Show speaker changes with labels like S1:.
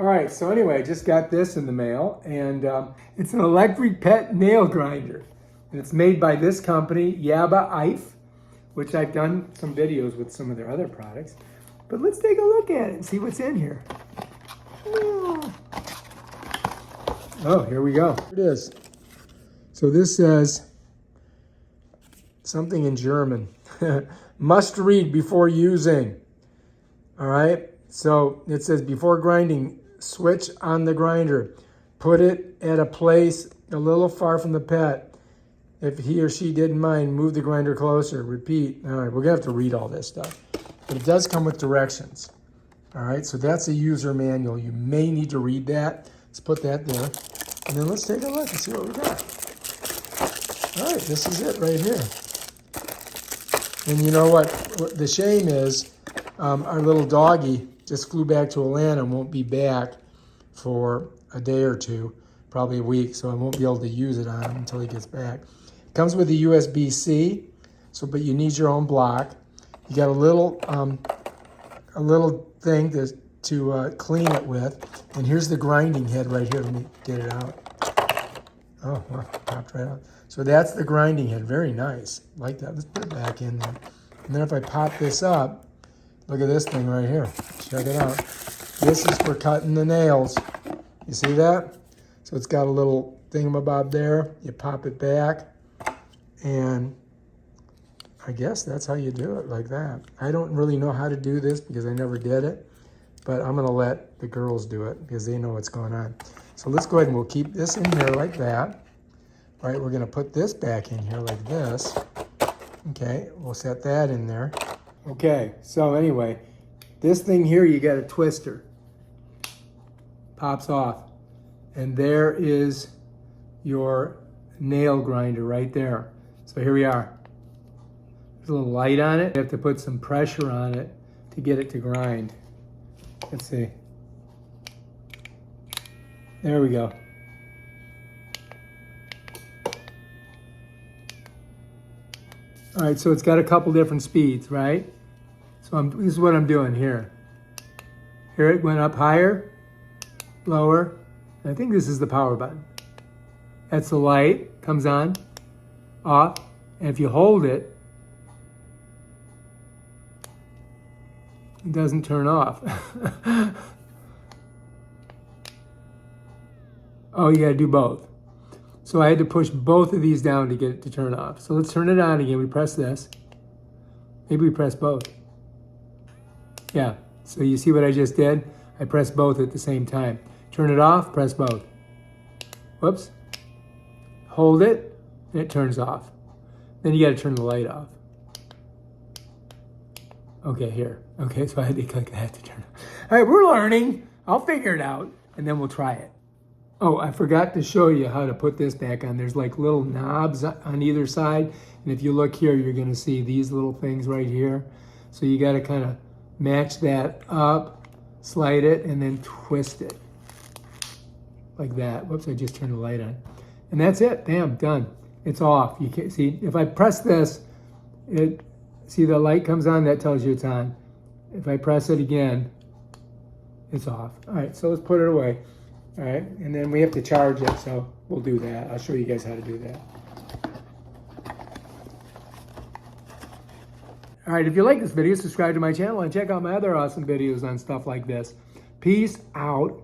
S1: All right, so anyway, I just got this in the mail, and it's an electric pet nail grinder. And it's made by this company, Yabife, which I've done some videos with some of their other products. But let's take a look at it and see what's in here. Oh, here we go. Here it is. So this says something in German. Must read before using. All right. So it says before grinding, switch on the grinder. Put it at a place a little far from the pet. If he or she didn't mind, move the grinder closer. Repeat. All right, we're gonna have to read all this stuff. But it does come with directions. All right, so that's a user manual. You may need to read that. Let's put that there. And then let's take a look and see what we got. All right, this is it right here. And you know what the shame is? Our little doggy just flew back to Atlanta and won't be back for a day or two, probably a week, so I won't be able to use it on him until he gets back. It comes with a USB-C, but you need your own block. You got a little thing to clean it with, and here's the grinding head right here. Let me get it out. Oh, wow, popped right out. So that's the grinding head. Very nice. Like that. Let's put it back in there. And then if I pop this up, look at this thing right here. Check it out. This is for cutting the nails. You see that? So it's got a little thingamabob there. You pop it back, and I guess that's how you do it, like that. I don't really know how to do this because I never did it, but I'm gonna let the girls do it because they know what's going on. So let's go ahead and we'll keep this in here like that. All right, we're gonna put this back in here like this. Okay, we'll set that in there. Okay, so anyway, this thing here, you got a twister. Pops off. And there is your nail grinder right there. So here we are. There's a little light on it. You have to put some pressure on it to get it to grind. Let's see. There we go. All right, so it's got a couple different speeds, right? So this is what I'm doing here. Here it went up higher, lower. I think this is the power button. That's the light, comes on, off, and if you hold it, it doesn't turn off. Oh, you gotta do both. So I had to push both of these down to get it to turn off. So let's turn it on again. We press this. Maybe we press both. Yeah, so you see what I just did? I pressed both at the same time. Turn it off, press both. Whoops. Hold it, and it turns off. Then you gotta turn the light off. Okay, here. Okay, so I had to click that to turn it off. All right, we're learning. I'll figure it out, and then we'll try it. Oh, I forgot to show you how to put this back on. There's like little knobs on either side. And if you look here, you're gonna see these little things right here. So you gotta kind of match that up, slide it, and then twist it. Like that. Whoops, I just turned the light on. And that's it, bam, done. It's off. You can't see, if I press this, see the light comes on, that tells you it's on. If I press it again, it's off. All right, so let's put it away. All right, and then we have to charge it, so we'll do that. I'll show you guys how to do that. All right, if you like this video, subscribe to my channel and check out my other awesome videos on stuff like this. Peace out.